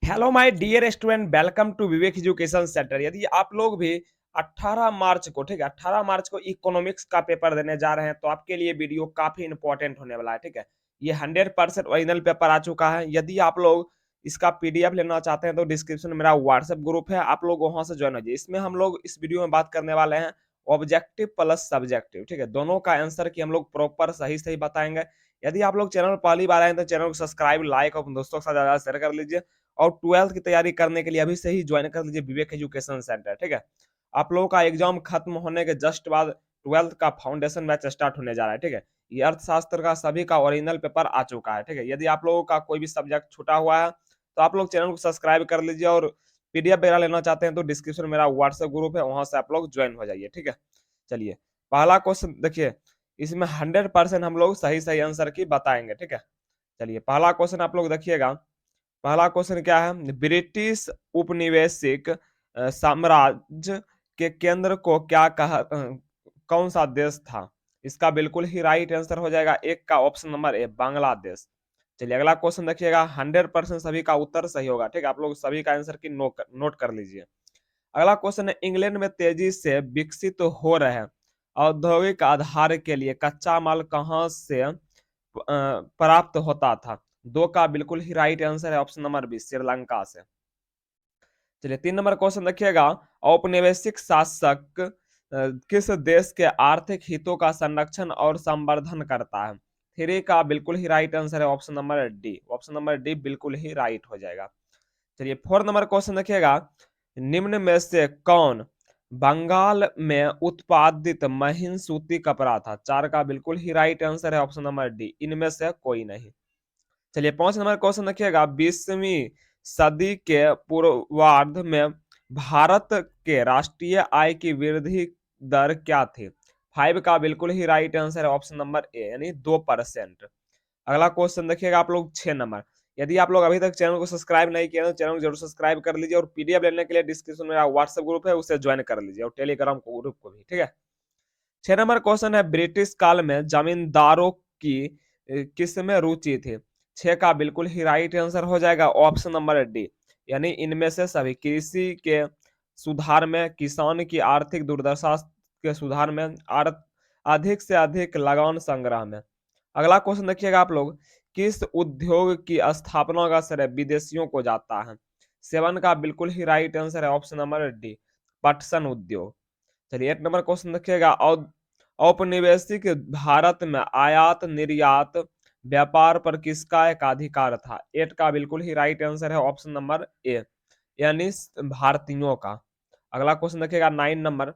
Hello my dear student, welcome to Vivek education centre. यदि आप लोग भी 18 मार्च को, ठीक है, 18 मार्च को इकोनॉमिक्स का पेपर देने जा रहे हैं तो आपके लिए वीडियो काफी इंपॉर्टेंट होने वाला है। ठीक है, ये 100% ओरिजिनल पेपर आ चुका है। यदि आप लोग इसका पीडीएफ लेना चाहते हैं तो डिस्क्रिप्शन में मेरा व्हाट्सएप ग्रुप है, आप लोग वहां से ज्वाइन हो जाइए। इसमें हम लोग इस वीडियो में बात करने वाले हैं ऑब्जेक्टिव प्लस सब्जेक्टिव। ठीक है, दोनों का आंसर की हम लोग प्रॉपर सही सही बताएंगे। यदि आप लोग चैनल पर पहली बार आए हैं तो चैनल को सब्सक्राइब, लाइक और दोस्तों के साथ ज्यादा शेयर कर लीजिए। और 12th की तैयारी करने के लिए अभी से ही ज्वाइन कर लीजिए विवेक एजुकेशन सेंटर। ठीक है, आप लोगों का एग्जाम खत्म होने के जस्ट बाद 12th का फाउंडेशन बैच स्टार्ट होने जा रहा है। ठीक है, ये अर्थशास्त्र का सभी का ओरिजिनल पेपर आ चुका है। ठीक है, यदि आप लोगों का कोई भी सब्जेक्ट छूटा हुआ है तो आप लोग चैनल को सब्सक्राइब कर लीजिए और पीडीएफ वगैरह लेना चाहते हैं तो डिस्क्रिप्शन में मेरा व्हाट्सएप ग्रुप है, वहां से आप लोग ज्वाइन हो जाइए। ठीक है, चलिए पहला क्वेश्चन देखिए, इसमें 100% हम लोग सही सही आंसर की बताएंगे। ठीक है, चलिए पहला क्वेश्चन आप लोग देखिएगा। पहला क्वेश्चन क्या है, ब्रिटिश उपनिवेशिक साम्राज्य के केंद्र को क्या कहा, कौन सा देश था? इसका बिल्कुल ही राइट आंसर हो जाएगा एक का ऑप्शन नंबर ए, बांग्लादेश। चलिए अगला क्वेश्चन देखिएगा, 100% सभी का उत्तर सही होगा। ठीक है, आप लोग सभी का आंसर की नोट कर लीजिए। अगला क्वेश्चन है, इंग्लैंड में तेजी से विकसित हो रहे औद्योगिक आधार के लिए कच्चा माल कहां से प्राप्त होता था? दो का बिल्कुल ही राइट आंसर है ऑप्शन नंबर बी, श्रीलंका से। चलिए 3 नंबर क्वेश्चन देखिएगा, औपनिवेशिक शासक किस देश के आर्थिक हितों का संरक्षण और संवर्धन करता है? 3 का बिल्कुल ही राइट आंसर है option number D, option number D बिल्कुल ही राइट हो जाएगा। चलिए 4 नंबर क्वेश्चन देखिएगा, निम्न में से कौन बंगाल में उत्पादित महीन सूती कपड़ा था? 4 का बिल्कुल ही राइट आंसर है ऑप्शन नंबर डी, इनमें से कोई नहीं। चलिए 5 नंबर क्वेश्चन देखिएगा, 20वीं सदी के पूर्वार्ध में भारत के राष्ट्रीय आय की वृद्धि दर क्या थी? 5 का बिल्कुल ही राइट आंसर है ऑप्शन नंबर ए, यानी 2%। अगला क्वेश्चन देखिएगा आप लोग 6 नंबर। यदि आप लोग अभी तक चैनल को सब्सक्राइब नहीं किया तो चैनल को जरूर सब्सक्राइब कर लीजिए और पीडीएफ लेने के लिए डिस्क्रिप्शन में मेरा व्हाट्सएप ग्रुप है, उसे ज्वाइन कर लीजिए और टेलीग्राम ग्रुप को भी। ठीक है, 6 नंबर क्वेश्चन है, ब्रिटिश काल में जमींदारों की किस में रुचि थी? 6 का बिल्कुल ही राइट आंसर हो जाएगा ऑप्शन नंबर डी, यानी इनमें से सभी, कृषि के सुधार में, किसान की आर्थिक दुर्दशा के सुधार में, अधिक से अधिक लगान संग्रह में। अगला क्वेश्चन देखिएगा आप लोग, किस उद्योग की स्थापना का श्रेय विदेशियों को जाता है? 7 का बिल्कुल ही राइट आंसर है ऑप्शन नंबर डी, पटसन उद्योग। चलिए 8 नंबर क्वेश्चन देखिएगा, औपनिवेशिक भारत में आयात निर्यात व्यापार पर किसका एकाधिकार था? 8 का बिल्कुल ही राइट आंसर है ऑप्शन नंबर ए, यानी भारतीयों का। अगला क्वेश्चन देखिएगा 9 नंबर,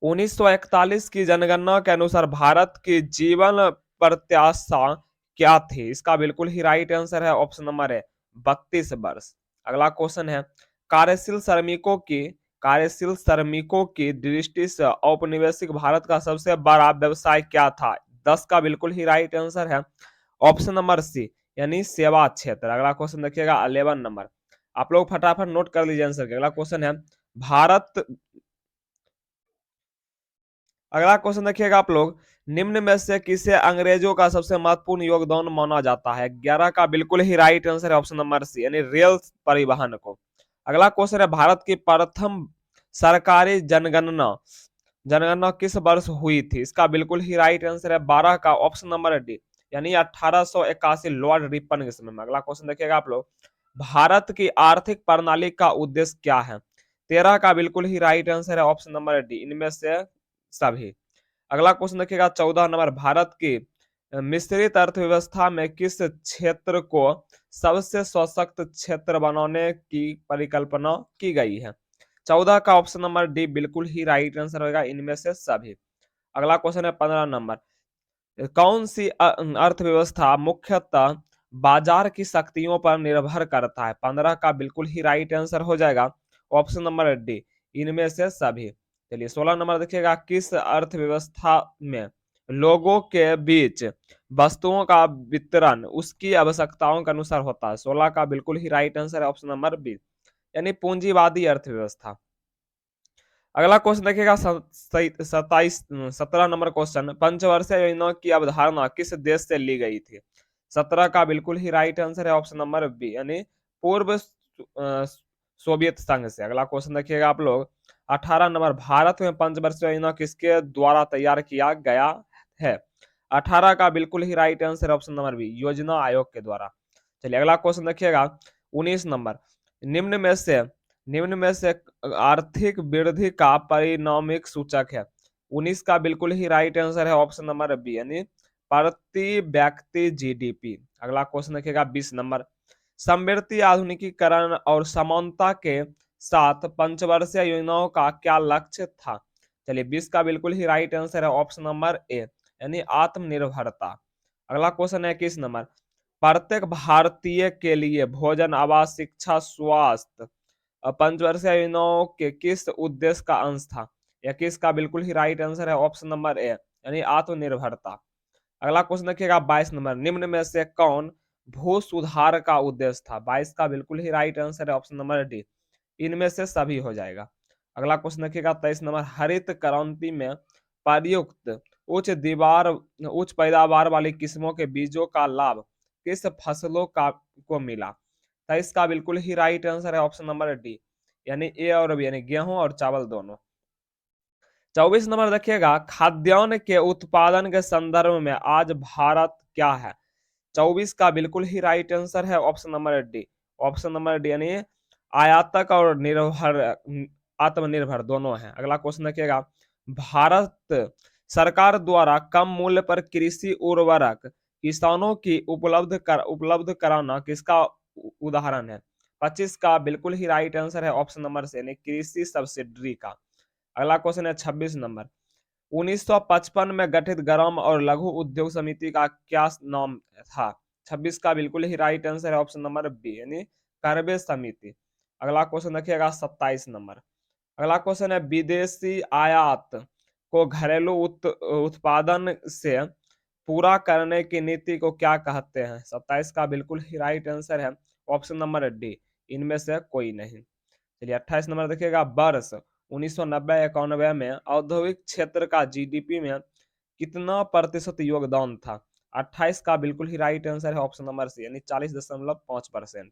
1941 की जनगणना के अनुसार भारत की जीवन प्रत्याशा क्या थी? इसका बिल्कुल ही राइट आंसर है ऑप्शन नंबर ए, 32 वर्ष। अगला क्वेश्चन है, कार्यशील श्रमिकों की कार्यशील श्रमिकों की दृष्टि से औपनिवेशिक भारत का सबसे बड़ा व्यवसाय क्या था? 10 का बिल्कुल ही राइट आंसर है ऑप्शन नंबर सी, यानी सेवा क्षेत्र। अगला क्वेश्चन देखिएगा 11 नंबर, आप लोग फटाफट नोट कर लीजिए आंसर के। अगला क्वेश्चन है, भारत अगला क्वेश्चन देखिएगा आप लोग, निम्न में से किसे अंग्रेजों का सबसे महत्वपूर्ण योगदान माना जाता है? 11 का बिल्कुल ही राइट आंसर है ऑप्शन नंबर सी, यानी रेल परिवहन को। अगला क्वेश्चन है, भारत की प्रथम सरकारी जनगणना जनगणना किस वर्ष हुई थी? इसका बिल्कुल ही राइट आंसर है 12 का ऑप्शन नंबर डी, यानी 1881 लॉर्ड रिपन के समय में। अगला क्वेश्चन देखिएगा आप लोग, भारत की आर्थिक प्रणाली का उद्देश्य क्या है? 13 का बिल्कुल ही राइट आंसर है ऑप्शन नंबर डी, इनमें से सभी। अगला क्वेश्चन देखिएगा 14 नंबर, भारत की मिश्रित अर्थव्यवस्था में किस क्षेत्र को सबसे सशक्त क्षेत्र बनाने की परिकल्पना की गई है? 14 का ऑप्शन नंबर डी बिल्कुल ही राइट आंसर होगा, इनमें से सभी। अगला क्वेश्चन है 15 नंबर, कौन सी अर्थव्यवस्था मुख्यतः बाजार की शक्तियों पर निर्भर करता है? 15 का बिल्कुल ही राइट आंसर हो जाएगा ऑप्शन नंबर डी, इनमें से सभी। चलिए 16 नंबर देखिएगा, किस अर्थव्यवस्था में लोगों के बीच वस्तुओं का वितरण उसकी आवश्यकताओं के अनुसार होता है? 16 का बिल्कुल ही राइट आंसर है ऑप्शन नंबर बी, यानी पूंजीवादी अर्थव्यवस्था। अगला क्वेश्चन देखिएगा 17 नंबर क्वेश्चन, पंचवर्षीय योजना की अवधारणा किस देश से ली गई थी? 17 का बिल्कुल ही राइट आंसर है ऑप्शन नंबर बी, यानी पूर्व सोवियत संघ से। अगला क्वेश्चन देखिएगा आप लोग, 18 नंबर, भारत में पंचवर्षीय योजना किसके द्वारा तैयार किया गया है? 18 का बिल्कुल ही right answer option number B, योजना आयोग के द्वारा। चलिए अगला क्वेश्चन देखिएगा, 19 नंबर, निम्न में से निम्न में से आर्थिक वृद्धि का परिणामिक सूचक है? 19 का बिल्कुल ही राइट आंसर है ऑप्शन नंबर बी, यानी प्रति व्यक्ति जीडीपी। अगला क्वेश्चन देखिएगा 20 नंबर, समवर्ती आधुनिकीकरण और समानता के साथ पंचवर्षीय योजनाओं का क्या लक्ष्य था? चलिए 20 का बिल्कुल ही राइट आंसर है ऑप्शन नंबर ए, यानी आत्मनिर्भरता। अगला क्वेश्चन है 21 नंबर, प्रत्येक भारतीय के लिए भोजन, आवास, शिक्षा, स्वास्थ्य पंचवर्षीय योजनाओं के किस उद्देश्य का अंश था? 21 का बिल्कुल ही राइट आंसर है ऑप्शन नंबर ए, यानी आत्मनिर्भरता। अगला क्वेश्चन देखिएगा 22 नंबर, निम्न में से कौन भू सुधार का उद्देश्य था? 22 का बिल्कुल ही राइट आंसर है ऑप्शन नंबर डी, इनमें से सभी हो जाएगा। अगला क्वेश्चन देखिएगा 23 नंबर, हरित क्रांति में प्रयुक्त उच्च पैदावार वाली किस्मों के बीजों का लाभ किस फसलों का को मिला? 23 का बिल्कुल ही राइट आंसर है ऑप्शन नंबर डी, यानी ए और बी, यानी गेहूं और चावल दोनों। 24 नंबर देखिएगा, खाद्यान्न के उत्पादन के संदर्भ में आज भारत क्या है? 24 का बिल्कुल ही राइट आंसर है option number D, option number D, यानी आयातक और निर्भर, आत्मनिर्भर दोनों है। अगला क्वेश्चन देखिएगा, भारत सरकार द्वारा कम मूल्य पर कृषि उर्वरक किसानों की उपलब्ध कराना किसका उदाहरण है? 25 का बिल्कुल ही राइट आंसर है ऑप्शन नंबर से, यानी कृषि सब्सिडी का। अगला क्वेश्चन है 26 नंबर, 1955 में गठित ग्राम और लघु उद्योग समिति का क्या नाम था? 26 का बिल्कुल ही राइट आंसर है ऑप्शन नंबर बी, यानी कार्बे समिति। अगला क्वेश्चन देखिएगा 27 नंबर, अगला क्वेश्चन है, विदेशी आयात को घरेलू उत्पादन से पूरा करने की नीति को क्या कहते हैं? 27 का बिल्कुल ही राइट आंसर है ऑप्शन नंबर डी, इनमें से कोई नहीं। चलिए 28 नंबर देखिएगा, वर्ष 1990-91 में औद्योगिक क्षेत्र का जीडीपी में कितना प्रतिशत योगदान था? 28 का बिल्कुल ही राइट आंसर है ऑप्शन नंबर सी, यानी 40.5%।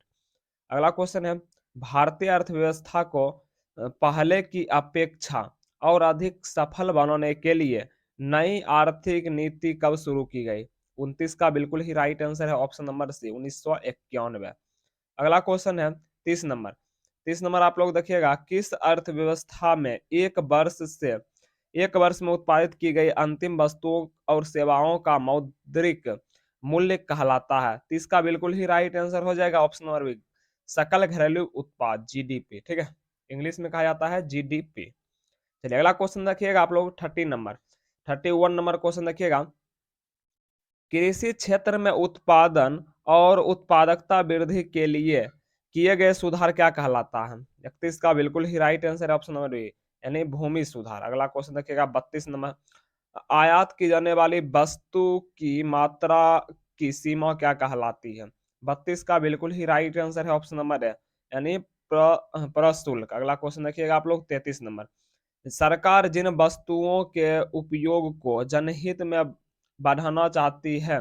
अगला क्वेश्चन है, भारतीय अर्थव्यवस्था को पहले की अपेक्षा और अधिक सफल बनाने के लिए नई आर्थिक नीति कब शुरू की गई? 29 का बिल्कुल ही राइट आंसर है ऑप्शन नंबर सी, 1991। अगला क्वेश्चन है 30 नंबर, 30 नंबर आप लोग देखिएगा, किस अर्थव्यवस्था में एक वर्ष में उत्पादित की गई अंतिम वस्तुओं और सेवाओं का मौद्रिक मूल्य कहलाता है? 30 का बिल्कुल ही राइट आंसर हो जाएगा ऑप्शन नंबर बी, सकल घरेलू उत्पाद, जीडीपी। ठीक है, इंग्लिश में कहा जाता है जीडीपी। चलिए अगला क्वेश्चन देखिएगा आप लोग 30 नंबर, 31 नंबर क्वेश्चन देखिएगा, कृषि क्षेत्र में उत्पादन और उत्पादकता वृद्धि के लिए किए गए सुधार क्या कहलाता है? 31 का बिल्कुल ही राइट आंसर है ऑप्शन नंबर बी, यानी भूमि सुधार। अगला क्वेश्चन देखिएगा 32 नंबर, आयात की जाने वाली वस्तु की मात्रा की सीमा क्या कहलाती है? 32 का बिल्कुल ही राइट आंसर है ऑप्शन नंबर है, यानी प्रशुल्क। अगला क्वेश्चन देखिएगा आप लोग 33 नंबर, सरकार जिन वस्तुओं के उपयोग को जनहित में बढ़ाना चाहती है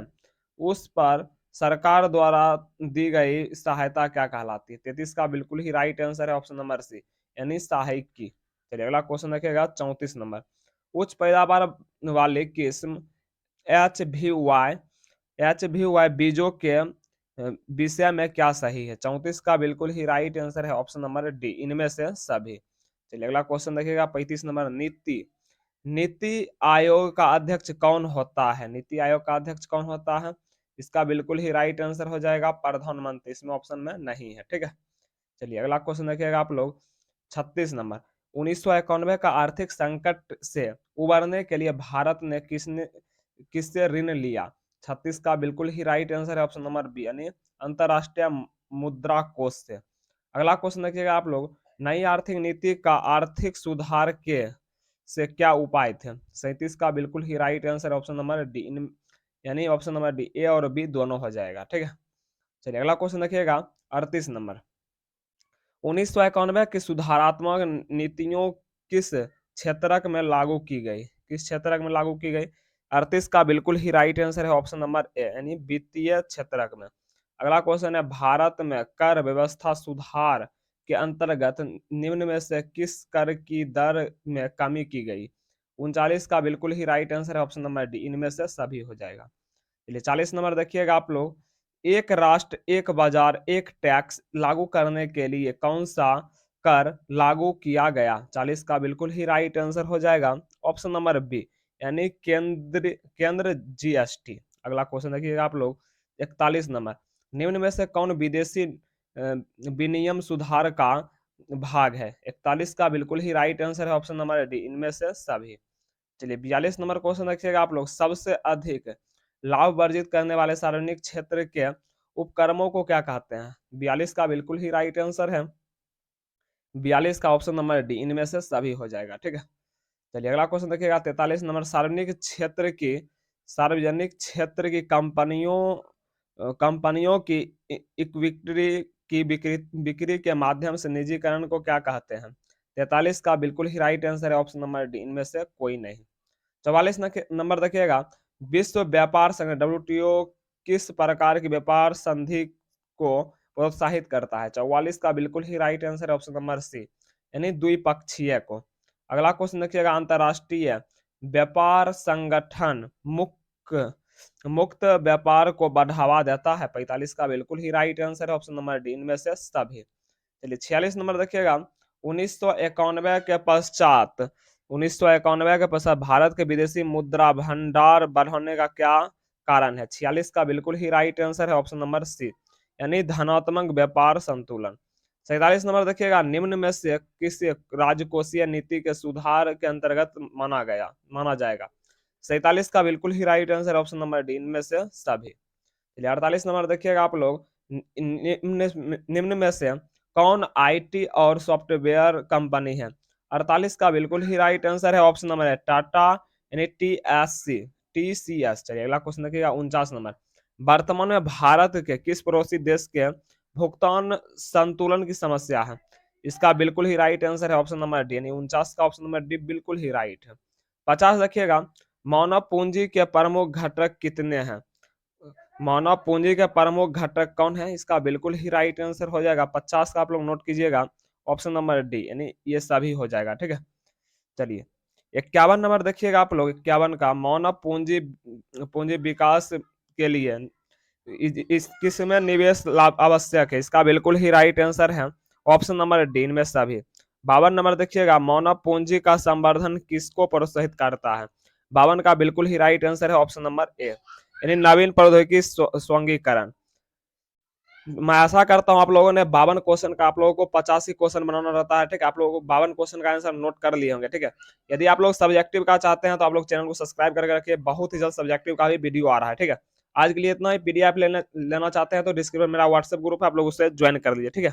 उस पर सरकार द्वारा दी गई सहायता क्या कहलाती है? 33 का बिल्कुल ही राइट आंसर है ऑप्शन नंबर सी, यानी सहायिकी। चलिए अगला क्वेश्चन देखिएगा 34 नंबर, उच्च पैदावार वाली किस्म एच भी वाई बीजों के विषय में क्या सही है? 34 का बिल्कुल ही राइट आंसर है ऑप्शन नंबर डी, इनमें से सभी। चलिए अगला क्वेश्चन देखिएगा 35 नंबर, नीति नीति आयोग का अध्यक्ष कौन होता है? नीति आयोग का अध्यक्ष कौन होता है? इसका बिल्कुल ही राइट आंसर हो जाएगा प्रधानमंत्री, इसमें ऑप्शन में नहीं है। ठीक है, चलिए अगला क्वेश्चन देखिएगा आप लोग 36 नंबर, 1991 का आर्थिक संकट से उबरने के लिए भारत ने किससे ऋण लिया? 36 का बिल्कुल ही राइट आंसर है ऑप्शन नंबर बी, यानी अंतरराष्ट्रीय मुद्रा कोष से। अगला क्वेश्चन देखिएगा आप लोग, नई आर्थिक नीति का आर्थिक सुधार के से क्या उपाय थे? 37 का बिल्कुल ही right answer option number D, यानी ऑप्शन नंबर डी, ए और बी दोनों हो जाएगा। ठीक है, चलिए अगला क्वेश्चन देखिएगा 38 नंबर, 1991 की सुधारात्मक नीतियों किस क्षेत्रक में लागू की गई? किस क्षेत्रक में लागू की गई? 38 का बिल्कुल ही राइट आंसर है ऑप्शन नंबर ए, यानी वित्तीय क्षेत्रक में। अगला क्वेश्चन है भारत में कर व्यवस्था सुधार के अंतर्गत निम्न में से किस कर की दर में कमी की गई? 39 का बिल्कुल ही राइट आंसर है ऑप्शन नंबर डी, इनमें से सभी हो जाएगा। चलिए 40 नंबर देखिएगा आप लोग, एक राष्ट्र एक बाजार एक टैक्स लागू करने के लिए कौन सा कर लागू किया गया? 40 का बिल्कुल ही राइट आंसर हो जाएगा ऑप्शन नंबर बी, यानी केंद्र केंद्र जीएसटी। अगला क्वेश्चन देखिएगा आप लोग, 41 नंबर, निम्न में से कौन विदेशी विनियम सुधार का भाग है? 41 का बिल्कुल ही राइट आंसर है ऑप्शन नंबर डी, इनमें से सभी। चलिए 42 नंबर क्वेश्चन देखिएगा आप लोग, सबसे अधिक लाभ वर्जित करने वाले सार्वजनिक क्षेत्र के उपक्रमों को क्या कहते हैं? 42 का बिल्कुल ही राइट आंसर है 42 का ऑप्शन नंबर डी, इनमें से सभी हो जाएगा। ठीक है, चलिए अगला क्वेश्चन देखिएगा 43 नंबर, सार्वजनिक क्षेत्र की कंपनियों की इक्विटी की बिक्री बिक्री के माध्यम से निजीकरण को क्या कहते हैं? 43 का बिल्कुल ही राइट आंसर है ऑप्शन नंबर डी, इनमें से कोई नहीं। 44 नंबर देखिएगा, विश्व व्यापार संगठन डब्ल्यूटीओ किस प्रकार की व्यापार संधि को प्रोत्साहित करता है? 44 का बिल्कुल ही राइट आंसर है ऑप्शन नंबर सी, यानी द्विपक्षीय को। अगला क्वेश्चन देखिएगा, अंतरराष्ट्रीय व्यापार संगठन मुक्त व्यापार को बढ़ावा देता है? 45 का बिल्कुल ही राइट आंसर है ऑप्शन नंबर डी, इनमें से सभी। चलिए 46 नंबर देखिएगा, 1991 के पश्चात 1991 के पश्चात भारत के विदेशी मुद्रा भंडार बढ़ने का क्या कारण है? 46 का बिल्कुल ही राइट आंसर है ऑप्शन नंबर सी, यानी धनात्मक व्यापार संतुलन। 47 नंबर देखिएगा, निम्न में से किस राजकोषीय नीति के सुधार के अंतर्गत माना जाएगा? 47 का बिल्कुल ही right answer option number D, इनमें से सभी। चलिए 48 नंबर देखिएगा आप लोग, निम्न में से कौन आईटी और सॉफ्टवेयर कंपनी है? 48 का बिल्कुल ही राइट आंसर है ऑप्शन नंबर है टाटा, यानी टीसीएस। चलिए अगला क्वेश्चन देखिएगा 49 नंबर, वर्तमान में भारत के किस पड़ोसी देश के भुगतान संतुलन की समस्या है? इसका बिल्कुल ही राइट आंसर है ऑप्शन नंबर डी, यानी 49 का ऑप्शन नंबर डी बिल्कुल ही राइट है। 50 देखिएगा, मानव पूंजी के प्रमुख घटक कितने हैं? मानव पूंजी के प्रमुख घटक कौन है? इसका बिल्कुल ही राइट आंसर हो जाएगा 50 का, आप लोग नोट कीजिएगा ऑप्शन नंबर डी, यानी ये सभी हो जाएगा। ठीक है, चलिए 51 नंबर देखिएगा आप लोग, 51 का, मानव पूंजी पूंजी विकास के लिए इस किसमें निवेश लाभ आवश्यक है? इसका बिल्कुल ही राइट आंसर है ऑप्शन नंबर डी, इनमें सभी। 52 नंबर देखिएगा, मानव पूंजी का संवर्धन किसको प्रोत्साहित करता है? 52 का बिल्कुल ही राइट आंसर है ऑप्शन नंबर ए, यानी नवीन प्रौद्योगिकी स्वंगीकरण। मैं आशा करता हूं आप लोगों ने 52 क्वेश्चन का, आप लोगों को 85 क्वेश्चन बनाना रहता है। ठीक है, आप लोगों को 52 क्वेश्चन का आंसर नोट कर लिए होंगे। ठीक है, यदि आप लोग सब्जेक्टिव का चाहते हैं तो आप लोग चैनल को सब्सक्राइब करके रखिए, बहुत ही जल्द सब्जेक्टिव का भी वीडियो आ रहा है। ठीक है, आज के लिए इतना ही। पीडीएफ लेना चाहते हैं तो डिस्क्रिप्शन में मेरा व्हाट्सएप ग्रुप है, आप लोग उससे ज्वाइन कर लीजिए। ठीक है।